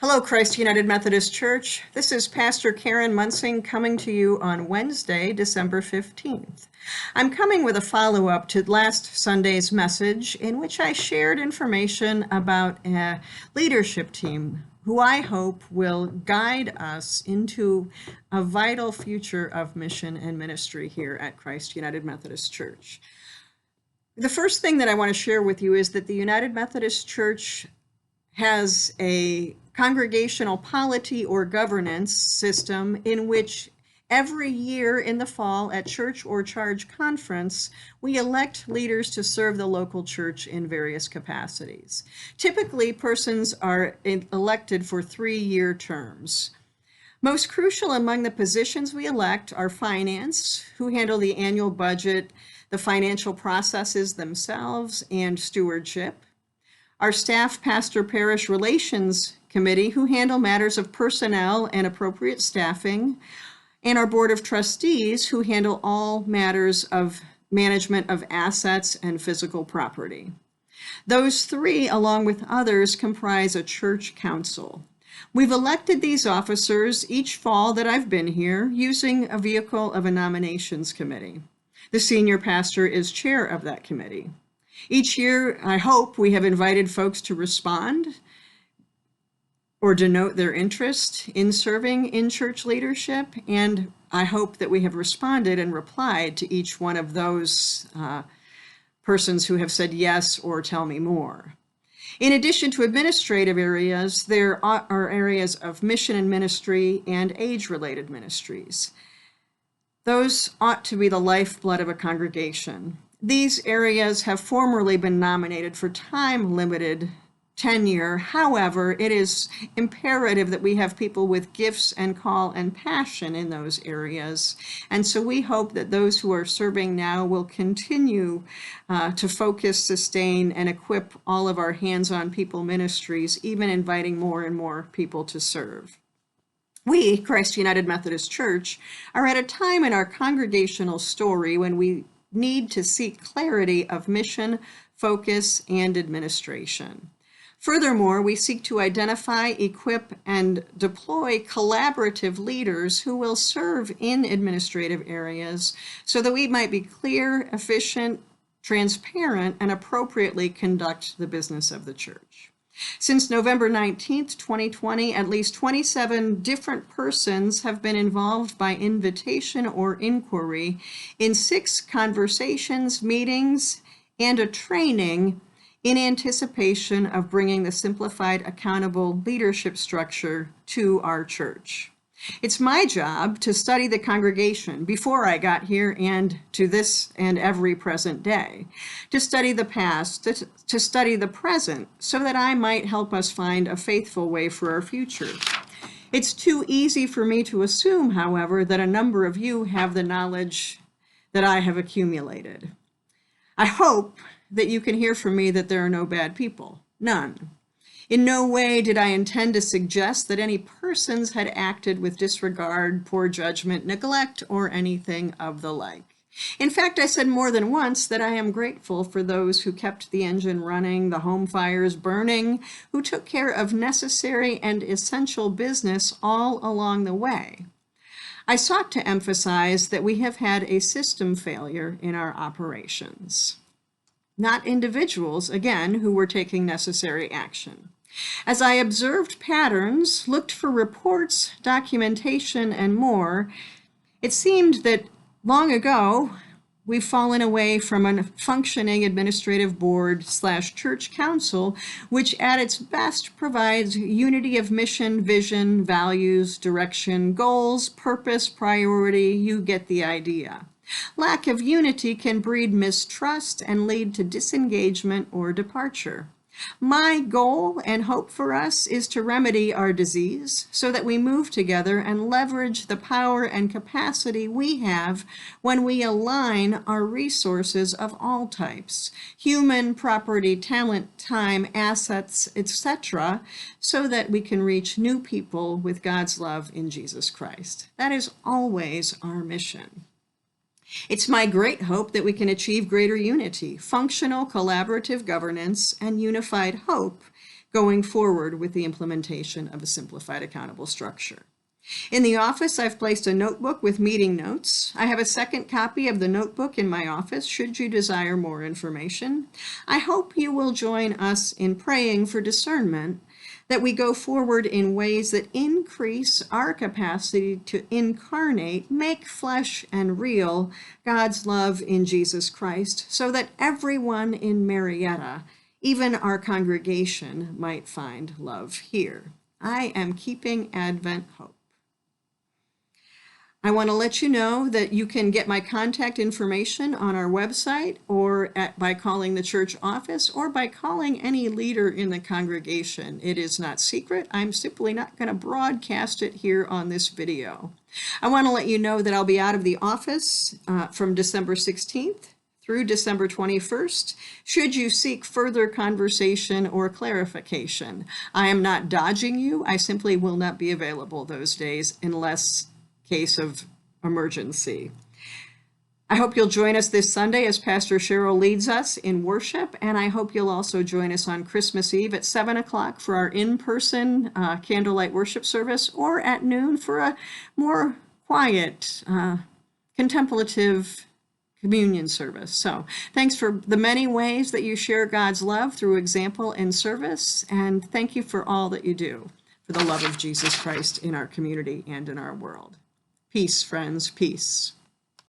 Hello, Christ United Methodist Church. This is Pastor Karen Munsing coming to you on Wednesday, December 15th. I'm coming with a follow-up to last Sunday's message in which I shared information about a leadership team who I hope will guide us into a vital future of mission and ministry here at Christ United Methodist Church. The first thing that I want to share with you is that the United Methodist Church has a congregational polity or governance system in which every year in the fall at Church or Charge Conference, we elect leaders to serve the local church in various capacities. Typically, persons are elected for 3-year terms. Most crucial among the positions we elect are finance, who handle the annual budget, the financial processes themselves, and stewardship. Our staff pastor parish relations committee, who handle matters of personnel and appropriate staffing, and our board of trustees, who handle all matters of management of assets and physical property. Those three, along with others, comprise a church council. We've elected these officers each fall that I've been here using a vehicle of a nominations committee. The senior pastor is chair of that committee. Each year, I hope we have invited folks to respond or denote their interest in serving in church leadership, and I hope that we have responded and replied to each one of those persons who have said yes or tell me more. In addition to administrative areas, there are areas of mission and ministry and age-related ministries. Those ought to be the lifeblood of a congregation. These areas have formerly been nominated for time-limited tenure. However, it is imperative that we have people with gifts and call and passion in those areas. And so we hope that those who are serving now will continue to focus, sustain, and equip all of our hands-on people ministries, even inviting more and more people to serve. We, Christ United Methodist Church, are at a time in our congregational story when we need to seek clarity of mission, focus, and administration. Furthermore, we seek to identify, equip, and deploy collaborative leaders who will serve in administrative areas so that we might be clear, efficient, transparent, and appropriately conduct the business of the church. Since November 19th, 2020, at least 27 different persons have been involved by invitation or inquiry in 6 conversations, meetings, and a training in anticipation of bringing the simplified, accountable leadership structure to our church. It's my job to study the congregation before I got here and to this and every present day, to study the past, to study the present, so that I might help us find a faithful way for our future. It's too easy for me to assume, however, that a number of you have the knowledge that I have accumulated. I hope that you can hear from me that there are no bad people, none. In no way did I intend to suggest that any persons had acted with disregard, poor judgment, neglect, or anything of the like. In fact, I said more than once that I am grateful for those who kept the engine running, the home fires burning, who took care of necessary and essential business all along the way. I sought to emphasize that we have had a system failure in our operations, not individuals, again, who were taking necessary action. As I observed patterns, looked for reports, documentation, and more, it seemed that long ago we've fallen away from a functioning administrative board/church council, which at its best provides unity of mission, vision, values, direction, goals, purpose, priority. You get the idea. Lack of unity can breed mistrust and lead to disengagement or departure. My goal and hope for us is to remedy our disease so that we move together and leverage the power and capacity we have when we align our resources of all types, human, property, talent, time, assets, etc., so that we can reach new people with God's love in Jesus Christ. That is always our mission. It's my great hope that we can achieve greater unity, functional collaborative governance, and unified hope going forward with the implementation of a simplified accountable structure. In the office, I've placed a notebook with meeting notes. I have a second copy of the notebook in my office should you desire more information. I hope you will join us in praying for discernment, that we go forward in ways that increase our capacity to incarnate, make flesh and real God's love in Jesus Christ, so that everyone in Marietta, even our congregation, might find love here. I am keeping Advent hope. I want to let you know that you can get my contact information on our website or by calling the church office or by calling any leader in the congregation. It is not secret. I'm simply not going to broadcast it here on this video. I want to let you know that I'll be out of the office from December 16th through December 21st, should you seek further conversation or clarification. I am not dodging you. I simply will not be available those days unless case of emergency. I hope you'll join us this Sunday as Pastor Cheryl leads us in worship, and I hope you'll also join us on Christmas Eve at 7 o'clock for our in-person candlelight worship service, or at noon for a more quiet, contemplative communion service. So thanks for the many ways that you share God's love through example and service, and thank you for all that you do for the love of Jesus Christ in our community and in our world. Peace, friends, peace.